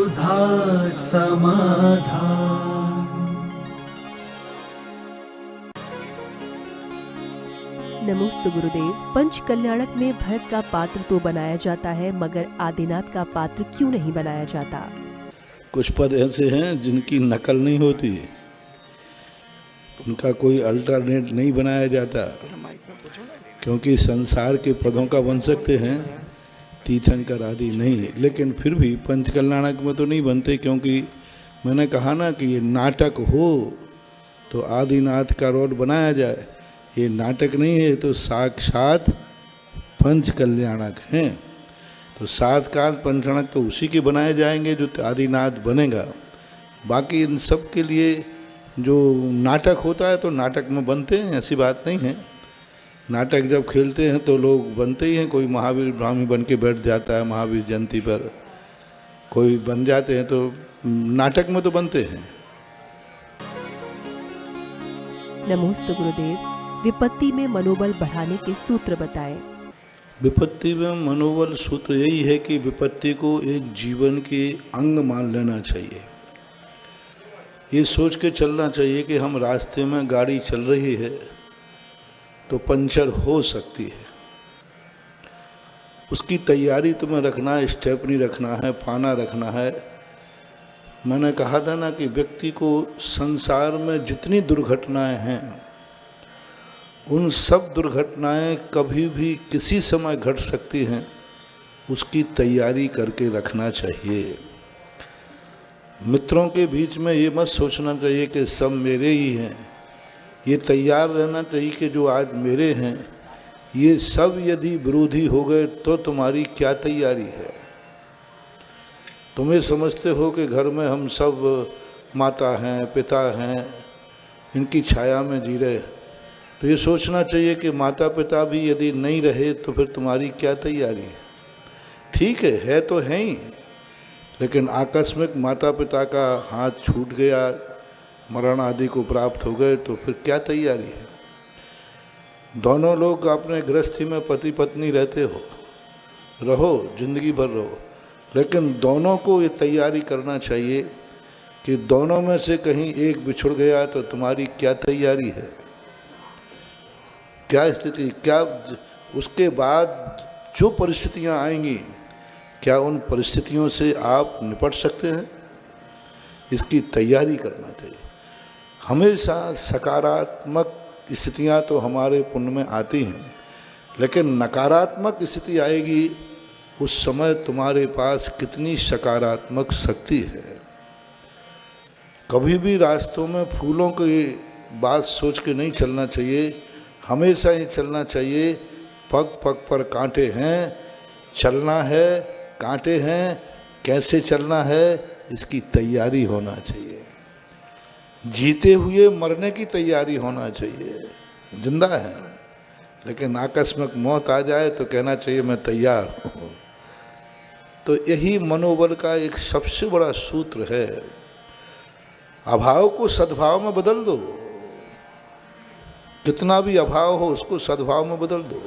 सुधा समाधान। नमोस्तु गुरुदेव। पंच कल्याणक में भरत का पात्र तो बनाया जाता है, मगर आदिनाथ का पात्र क्यों नहीं बनाया जाता? कुछ पद ऐसे हैं जिनकी नकल नहीं होती, उनका कोई अल्टरनेट नहीं बनाया जाता, क्योंकि संसार के पदों का बन सकते हैं, तीर्थंकर आदि नहीं। लेकिन फिर भी पंच कल्याणक में तो नहीं बनते, क्योंकि मैंने कहा ना कि ये नाटक हो तो आदिनाथ का रोल बनाया जाए। ये नाटक नहीं है, तो साक्षात पंच कल्याणक हैं। तो सात काल पंचकल्याणक तो उसी के बनाए जाएंगे जो आदिनाथ बनेगा। बाकी इन सब के लिए जो नाटक होता है तो नाटक में बनते हैं, ऐसी बात नहीं है। नाटक जब खेलते हैं तो लोग बनते ही हैं। कोई महावीर ब्राह्मी बन के बैठ जाता है महावीर जयंती पर, कोई बन जाते हैं, तो नाटक में तो बनते हैं। नमोस्तु गुरुदेव। विपत्ति में मनोबल बढ़ाने के सूत्र बताएं। विपत्ति में मनोबल सूत्र यही है कि विपत्ति को एक जीवन के अंग मान लेना चाहिए। ये सोच के चलना चाहिए कि हम रास्ते में गाड़ी चल रही है तो पंचर हो सकती है, उसकी तैयारी तुम्हें रखना है, स्टेपनी रखना है, पाना रखना है। मैंने कहा था ना कि व्यक्ति को संसार में जितनी दुर्घटनाएं हैं, उन सब दुर्घटनाएं कभी भी किसी समय घट सकती हैं, उसकी तैयारी करके रखना चाहिए। मित्रों के बीच में ये मत सोचना चाहिए कि सब मेरे ही हैं। ये तैयार रहना चाहिए कि जो आज मेरे हैं, ये सब यदि विरोधी हो गए तो तुम्हारी क्या तैयारी है। तुम्हें समझते हो कि घर में हम सब माता हैं, पिता हैं, इनकी छाया में जी रहे, तो ये सोचना चाहिए कि माता पिता भी यदि नहीं रहे तो फिर तुम्हारी क्या तैयारी है। ठीक है तो है ही, लेकिन आकस्मिक माता पिता का हाथ छूट गया, मरण आदि को प्राप्त हो गए, तो फिर क्या तैयारी है। दोनों लोग अपने गृहस्थी में पति पत्नी रहते हो, रहो, जिंदगी भर रहो, लेकिन दोनों को ये तैयारी करना चाहिए कि दोनों में से कहीं एक बिछुड़ गया तो तुम्हारी क्या तैयारी है, क्या स्थिति, क्या उसके बाद जो परिस्थितियां आएंगी, क्या उन परिस्थितियों से आप निपट सकते हैं, इसकी तैयारी करना चाहिए। हमेशा सकारात्मक स्थितियां तो हमारे पुण्य में आती हैं, लेकिन नकारात्मक स्थिति आएगी, उस समय तुम्हारे पास कितनी सकारात्मक शक्ति है। कभी भी रास्तों में फूलों की बात सोच के नहीं चलना चाहिए, हमेशा ही चलना चाहिए पग पग पर कांटे हैं, चलना है, कांटे हैं, कैसे चलना है इसकी तैयारी होना चाहिए। जीते हुए मरने की तैयारी होना चाहिए। जिंदा है लेकिन आकस्मिक मौत आ जाए तो कहना चाहिए मैं तैयार हूँ। तो यही मनोबल का एक सबसे बड़ा सूत्र है। अभाव को सद्भाव में बदल दो, कितना भी अभाव हो उसको सद्भाव में बदल दो,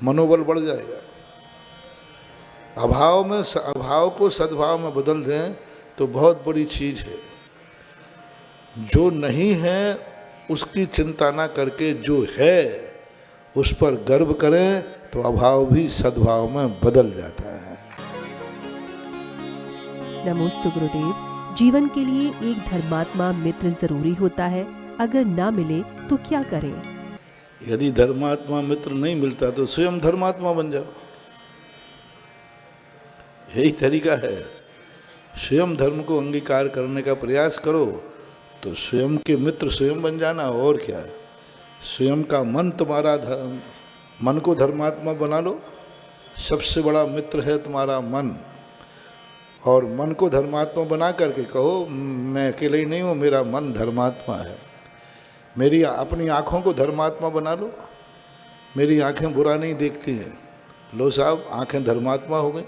मनोबल बढ़ जाएगा। अभाव को सद्भाव में बदल दें तो बहुत बड़ी चीज़ है। जो नहीं है उसकी चिंता ना करके जो है उस पर गर्व करें तो अभाव भी सद्भाव में बदल जाता है। नमोस्तु गुरुदेव। जीवन के लिए एक धर्मात्मा मित्र जरूरी होता है, अगर ना मिले तो क्या करें? यदि धर्मात्मा मित्र नहीं मिलता तो स्वयं धर्मात्मा बन जाओ, यही तरीका है। स्वयं धर्म को अंगीकार करने का प्रयास करो तो स्वयं के मित्र स्वयं बन जाना, और क्या। स्वयं का मन तुम्हारा मन को धर्मात्मा बना लो। सबसे बड़ा मित्र है तुम्हारा मन, और मन को धर्मात्मा बना करके कहो मैं अकेले ही नहीं हूँ, मेरा मन धर्मात्मा है। मेरी अपनी आँखों को धर्मात्मा बना लो। मेरी आँखें बुरा नहीं देखती हैं, लो साहब आँखें धर्मात्मा हो गई।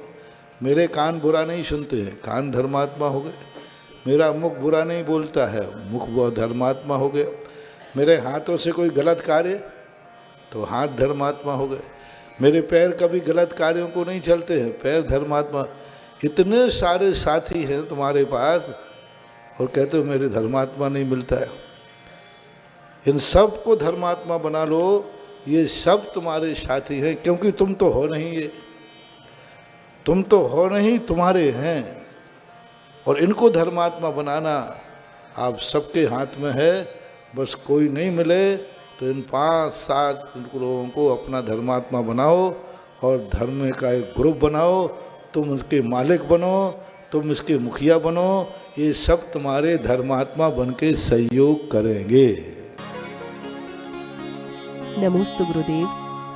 मेरे कान बुरा नहीं सुनते हैं, कान धर्मात्मा हो गए। मेरा मुख बुरा नहीं बोलता है, मुख धर्मात्मा हो गया। मेरे हाथों से कोई गलत कार्य तो हाथ धर्मात्मा हो गए। मेरे पैर कभी गलत कार्यों को नहीं चलते हैं, पैर धर्मात्मा। इतने सारे साथी हैं तुम्हारे पास और कहते हो मेरे धर्मात्मा नहीं मिलता है। इन सब को धर्मात्मा बना लो, ये सब तुम्हारे साथी हैं, क्योंकि तुम तो हो नहीं, ये तुम तो हो नहीं, तुम्हारे हैं। और इनको धर्मात्मा बनाना आप सबके हाथ में है। बस कोई नहीं मिले तो इन 5-7 लोगों को अपना धर्मात्मा बनाओ और धर्म का एक ग्रुप बनाओ। तुम उसके मालिक बनो, तुम इसके मुखिया बनो, ये सब तुम्हारे धर्मात्मा बन के सहयोग करेंगे। नमोस्तु गुरुदेव।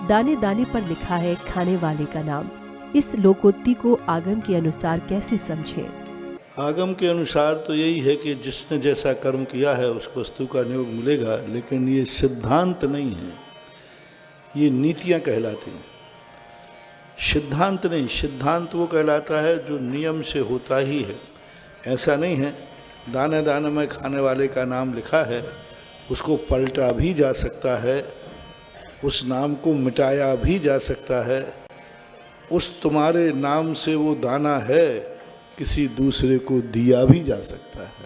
दाने दाने पर लिखा है खाने वाले का नाम। इस लोकोक्ति को आगम के अनुसार कैसे समझें? आगम के अनुसार तो यही है कि जिसने जैसा कर्म किया है उस वस्तु का नियोग मिलेगा, लेकिन ये सिद्धांत नहीं है, ये नीतियाँ कहलाती हैं। सिद्धांत नहीं, सिद्धांत वो कहलाता है जो नियम से होता ही है। ऐसा नहीं है दाने दाने में खाने वाले का नाम लिखा है, उसको पलटा भी जा सकता है, उस नाम को मिटाया भी जा सकता है। उस तुम्हारे नाम से वो दाना है, किसी दूसरे को दिया भी जा सकता है।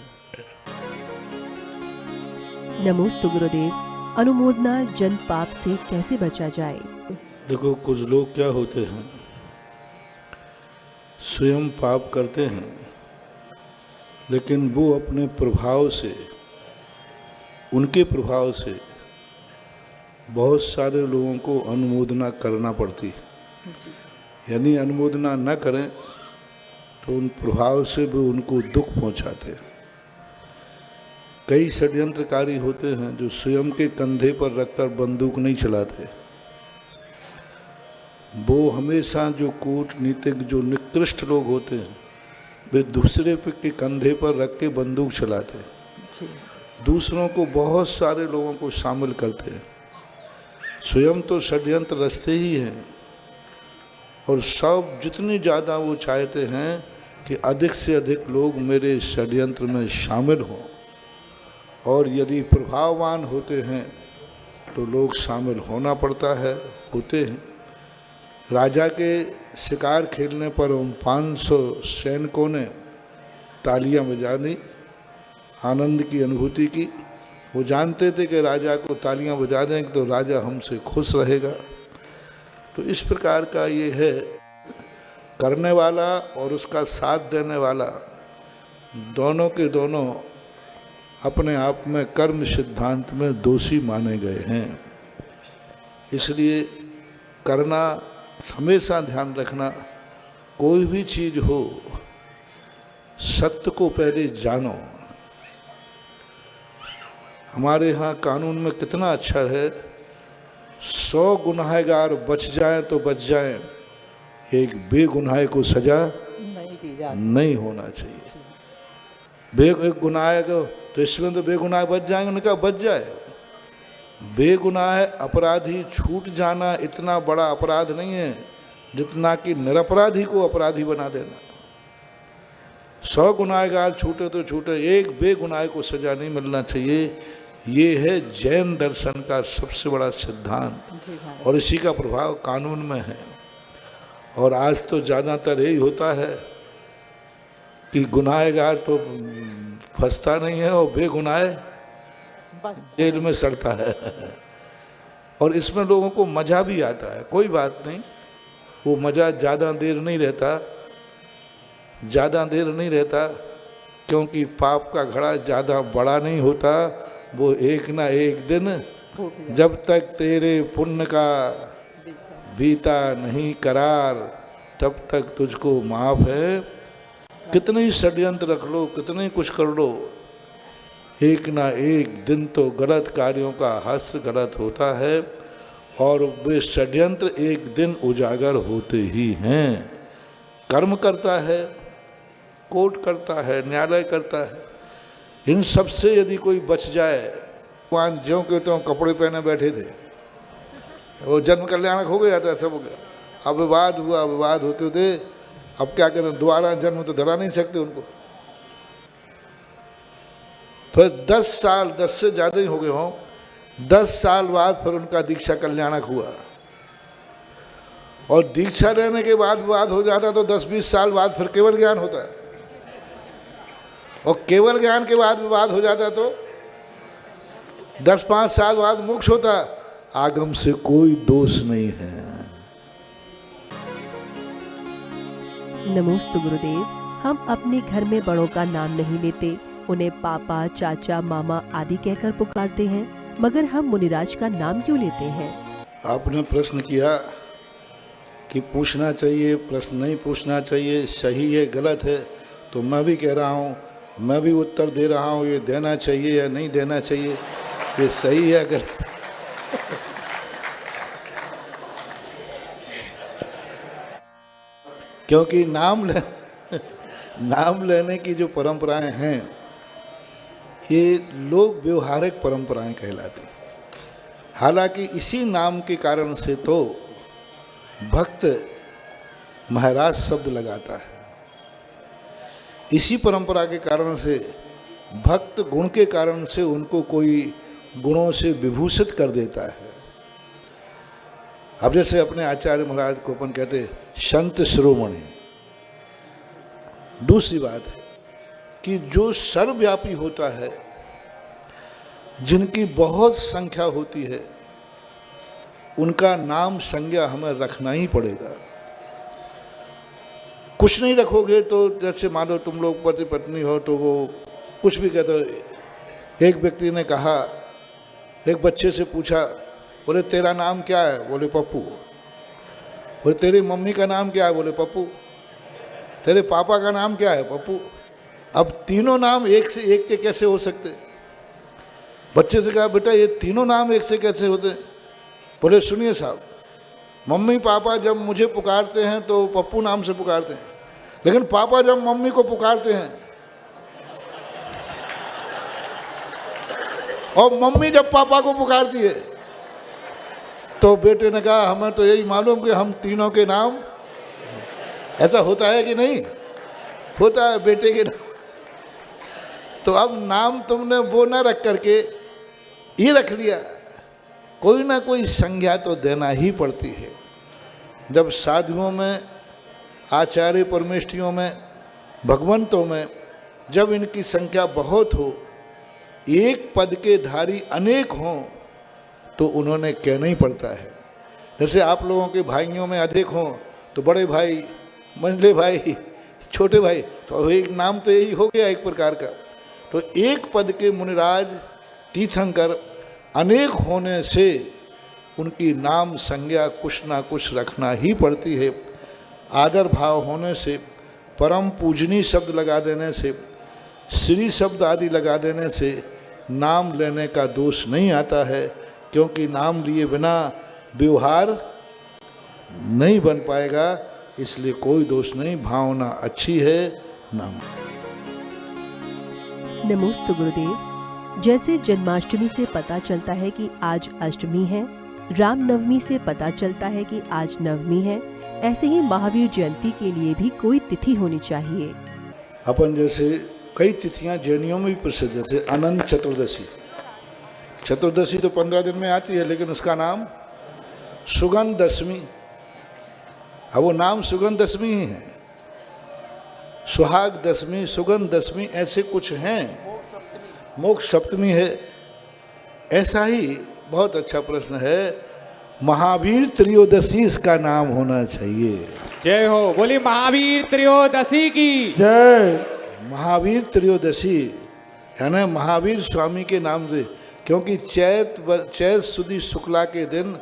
नमोस्तु गुरुदेव। अनुमोदना जन पाप से कैसे बचा जाए? देखो, कुछ लोग क्या होते हैं, स्वयं पाप करते हैं, लेकिन वो अपने प्रभाव से, उनके प्रभाव से बहुत सारे लोगों को अनुमोदना करना पड़ती है। यानी अनुमोदना न करें तो उन प्रभाव से भी उनको दुख पहुंचाते हैं। कई षड्यंत्रकारी होते हैं जो स्वयं के कंधे पर रखकर बंदूक नहीं चलाते, वो हमेशा जो कूटनीतिक, जो निकृष्ट लोग होते हैं, वे दूसरे के कंधे पर रख के बंदूक चलाते हैं, दूसरों को, बहुत सारे लोगों को शामिल करते हैं। स्वयं तो षड्यंत्र रचते ही हैं और सब जितनी ज़्यादा वो चाहते हैं कि अधिक से अधिक लोग मेरे षड्यंत्र में शामिल हों, और यदि प्रभाववान होते हैं तो लोग शामिल होना पड़ता है, होते हैं। राजा के शिकार खेलने पर उन 500 सैनिकों ने तालियां बजा दी, आनंद की अनुभूति की। वो जानते थे कि राजा को तालियां बजा देंगे तो राजा हमसे खुश रहेगा। तो इस प्रकार का ये है, करने वाला और उसका साथ देने वाला दोनों के दोनों अपने आप में कर्म सिद्धांत में दोषी माने गए हैं। इसलिए करना, हमेशा ध्यान रखना, कोई भी चीज़ हो, सत्य को पहले जानो। हमारे यहाँ कानून में कितना अच्छा है, 100 गुनहगार बच जाएं तो बच जाएं, एक बेगुनाह को सजा नहीं होना चाहिए। एक गुनाह तो इसमें तो बेगुनाह बच जाएंगे, उन्होंने कहा बच जाए। बेगुनाह अपराधी छूट जाना इतना बड़ा अपराध नहीं है जितना कि निरपराधी को अपराधी बना देना। 100 गुनाहगार छूटे तो छूटे, एक बेगुनाह को सजा नहीं मिलना चाहिए। ये है जैन दर्शन का सबसे बड़ा सिद्धांत, और इसी का प्रभाव कानून में है। और आज तो ज़्यादातर यही होता है कि गुनाहगार तो फंसता नहीं है और बेगुनाह जेल में सड़ता है। और इसमें लोगों को मज़ा भी आता है, कोई बात नहीं, वो मज़ा ज़्यादा देर नहीं रहता, ज़्यादा देर नहीं रहता, क्योंकि पाप का घड़ा ज़्यादा बड़ा नहीं होता। वो एक ना एक दिन, जब तक तेरे पुण्य का बीता नहीं करार, तब तक तुझको माफ है। कितने ही षड्यंत्र रख लो, कितने कुछ कर लो, एक ना एक दिन तो गलत कार्यों का हस्त गलत होता है, और वे षड्यंत्र एक दिन उजागर होते ही हैं। कर्म करता है, कोर्ट करता है, न्यायालय करता है, इन सब से यदि कोई बच जाए। भगवान ज्यों के त्यों कपड़े पहने बैठे थे, वो जन्म कल्याणक हो गया था, सब हो गया। अब विवाद हुआ, विवाद होते होते अब क्या करें, दोबारा जन्म तो धरा नहीं सकते उनको। फिर 10 साल, 10 से ज़्यादा ही हो गए हों, 10 साल बाद फिर उनका दीक्षा कल्याणक हुआ। और दीक्षा लेने के बाद विवाद हो जाता तो 10-20 साल बाद फिर केवल ज्ञान होता है, और केवल ज्ञान के बाद विवाद हो जाता तो 10-5 साल बाद मोक्ष होता। आगम से कोई दोष नहीं है। नमोस्तु गुरुदेव। हम अपने घर में बड़ों का नाम नहीं लेते, उन्हें पापा, चाचा, मामा आदि कहकर पुकारते हैं, मगर हम मुनिराज का नाम क्यों लेते हैं? आपने प्रश्न किया कि पूछना चाहिए, प्रश्न नहीं पूछना चाहिए, सही है गलत है, तो मैं भी कह रहा हूँ, मैं भी उत्तर दे रहा हूँ, ये देना चाहिए या नहीं देना चाहिए, ये सही है गलत। क्योंकि नाम लेने की जो परंपराएं हैं ये लोग व्यवहारिक परंपराएं कहलाती हैं। हालांकि इसी नाम के कारण से तो भक्त महाराज शब्द लगाता है, इसी परंपरा के कारण से भक्त गुण के कारण से उनको कोई गुणों से विभूषित कर देता है। अब जैसे अपने आचार्य महाराज को अपन कहते संत शिरोमणि। दूसरी बात है कि जो सर्वव्यापी होता है, जिनकी बहुत संख्या होती है, उनका नाम संज्ञा हमें रखना ही पड़ेगा। कुछ नहीं रखोगे तो जैसे मान लो तुम लोग पति पत्नी हो तो वो कुछ भी कहते हो। एक व्यक्ति ने कहा, एक बच्चे से पूछा, बोले तेरा नाम क्या है? बोले पप्पू। बोले तेरी मम्मी का नाम क्या है? बोले पप्पू। तेरे पापा का नाम क्या है? पप्पू। अब तीनों नाम एक से एक के कैसे हो सकते? बच्चे से कहा, बेटा ये तीनों नाम एक से कैसे होते? बोले सुनिए साहब, मम्मी पापा जब मुझे पुकारते हैं तो पप्पू नाम से पुकारते हैं, लेकिन पापा जब मम्मी को पुकारते हैं और मम्मी जब पापा को पुकारती है तो बेटे ने कहा हमें तो यही मालूम कि हम तीनों के नाम। ऐसा होता है कि नहीं होता है बेटे के नाम? तो अब नाम तुमने वो ना रख करके ये रख लिया, कोई ना कोई संज्ञा तो देना ही पड़ती है। जब साधुओं में, आचार्य परमेष्ठियों में, भगवंतों में जब इनकी संख्या बहुत हो, एक पद के धारी अनेक हों, तो उन्होंने कहना ही पड़ता है। जैसे आप लोगों के भाइयों में अधिक हों तो बड़े भाई, मंझले भाई, छोटे भाई, तो एक नाम तो यही हो गया एक प्रकार का। तो एक पद के मुनिराज तीर्थंकर अनेक होने से उनकी नाम संज्ञा कुछ ना कुछ रखना ही पड़ती है। आदर भाव होने से, परम पूजनीय शब्द लगा देने से, श्री शब्द आदि लगा देने से नाम लेने का दोष नहीं आता है, क्योंकि नाम लिए बिना व्यवहार नहीं बन पाएगा। इसलिए कोई दोष नहीं, भावना अच्छी है। नाम। नमोस्तु गुरुदेव। जैसे जन्माष्टमी से पता चलता है कि आज अष्टमी है, रामनवमी से पता चलता है कि आज नवमी है, ऐसे ही महावीर जयंती के लिए भी कोई तिथि होनी चाहिए। अपन जैसे कई तिथियां जैनियों में भी प्रसिद्ध, जैसे अनंत चतुर्दशी। चतुर्दशी तो 15 दिन में आती है, लेकिन उसका नाम सुगंध दशमी। अब वो नाम सुगंध दशमी ही है। सुहाग दशमी, सुगंध दशमी, ऐसे कुछ हैं। मोक्ष सप्तमी है। ऐसा ही बहुत अच्छा प्रश्न है, महावीर त्रयोदशी इसका नाम होना चाहिए। जय हो, बोली महावीर त्रयोदशी की जय। महावीर त्रयोदशी यानी महावीर स्वामी के नाम से, क्योंकि चैत सुदी शुक्ला के दिन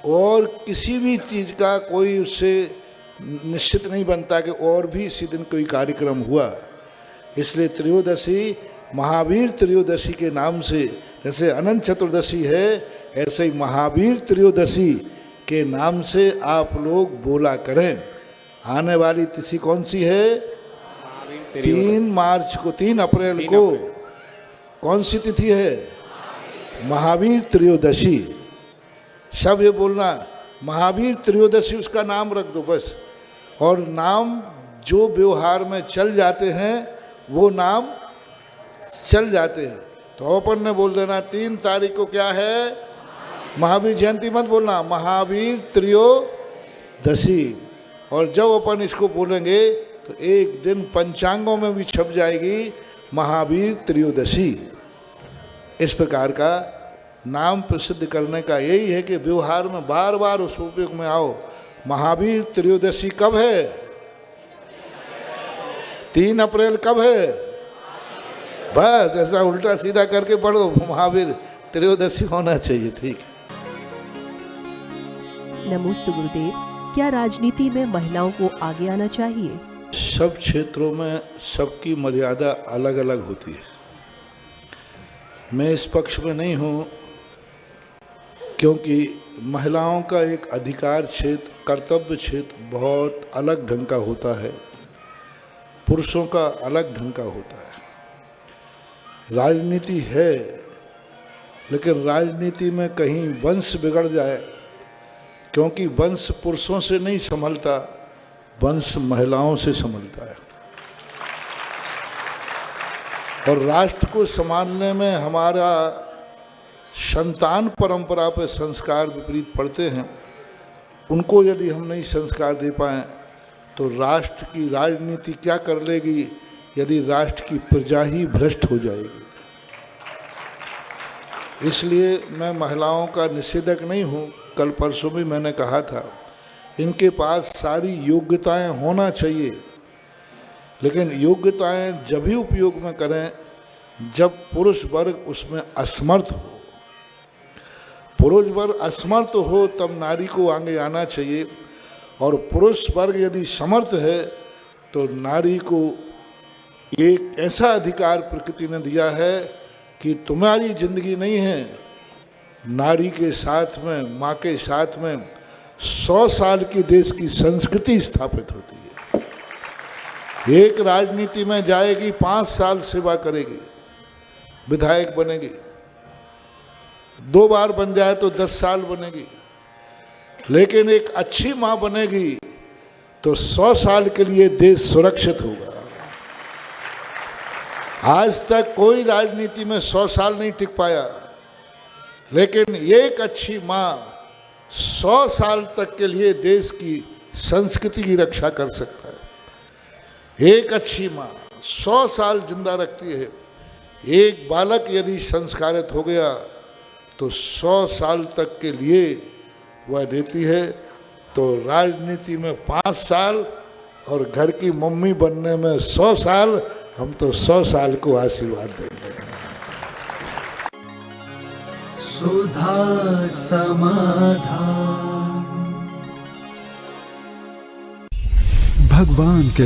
और किसी भी चीज़ का कोई उससे निश्चित नहीं बनता कि और भी इसी दिन कोई कार्यक्रम हुआ। इसलिए त्रयोदशी महावीर त्रयोदशी के नाम से, जैसे अनंत चतुर्दशी है, ऐसे ही महावीर त्रयोदशी के नाम से आप लोग बोला करें। आने वाली तिथि कौन सी है? 3 मार्च को, 3 अप्रैल को कौन सी तिथि है? महावीर त्रयोदशी। सब ये बोलना महावीर त्रयोदशी, उसका नाम रख दो बस। और नाम जो व्यवहार में चल जाते हैं वो नाम चल जाते हैं। तो अपन ने बोल देना 3 तारीख को क्या है? महावीर जयंती मत बोलना, महावीर दशी। और जब अपन इसको बोलेंगे तो एक दिन पंचांगों में भी छप जाएगी महावीर त्रयोदशी। इस प्रकार का नाम प्रसिद्ध करने का यही है कि व्यवहार में बार बार उस उपयोग में आओ। महावीर त्रयोदशी कब है? 3 अप्रैल कब है? बस ऐसा उल्टा सीधा करके पढ़ो, महावीर त्रयोदशी होना चाहिए। ठीक। नमोस्तु गुरुदेव, क्या राजनीति में महिलाओं को आगे आना चाहिए? सब क्षेत्रों में सबकी मर्यादा अलग अलग होती है। मैं इस पक्ष में नहीं हूँ, क्योंकि महिलाओं का एक अधिकार क्षेत्र, कर्तव्य क्षेत्र बहुत अलग ढंग का होता है, पुरुषों का अलग ढंग का होता है। राजनीति है, लेकिन राजनीति में कहीं वंश बिगड़ जाए, क्योंकि वंश पुरुषों से नहीं संभलता, वंश महिलाओं से संभलता है। और राष्ट्र को संभालने में हमारा संतान परंपरा पर संस्कार विपरीत पड़ते हैं। उनको यदि हम नहीं संस्कार दे पाएँ तो राष्ट्र की राजनीति क्या कर लेगी, यदि राष्ट्र की प्रजा ही भ्रष्ट हो जाएगी। इसलिए मैं महिलाओं का निषेधक नहीं हूँ। कल परसों भी मैंने कहा था, इनके पास सारी योग्यताएं होना चाहिए, लेकिन योग्यताएं जब ही उपयोग में करें जब पुरुष वर्ग उसमें असमर्थ हो। पुरुष वर्ग असमर्थ हो तब नारी को आगे आना चाहिए, और पुरुष वर्ग यदि समर्थ है तो नारी को एक ऐसा अधिकार प्रकृति ने दिया है कि तुम्हारी जिंदगी नहीं है, नारी के साथ में, माँ के साथ में 100 साल की देश की संस्कृति स्थापित होती है। एक राजनीति में जाएगी, 5 साल सेवा करेगी, विधायक बनेगी, 2 बार बन जाए तो 10 साल बनेगी, लेकिन एक अच्छी माँ बनेगी तो 100 साल के लिए देश सुरक्षित होगा। आज तक कोई राजनीति में 100 साल नहीं टिक पाया, लेकिन एक अच्छी माँ 100 साल तक के लिए देश की संस्कृति की रक्षा कर सकता है। एक अच्छी माँ 100 साल जिंदा रखती है। एक बालक यदि संस्कारित हो गया तो 100 साल तक के लिए वह देती है। तो राजनीति में 5 साल और घर की मम्मी बनने में 100 साल, हम तो 100 साल को आशीर्वाद देंगे। सुधा समाधान। भगवान के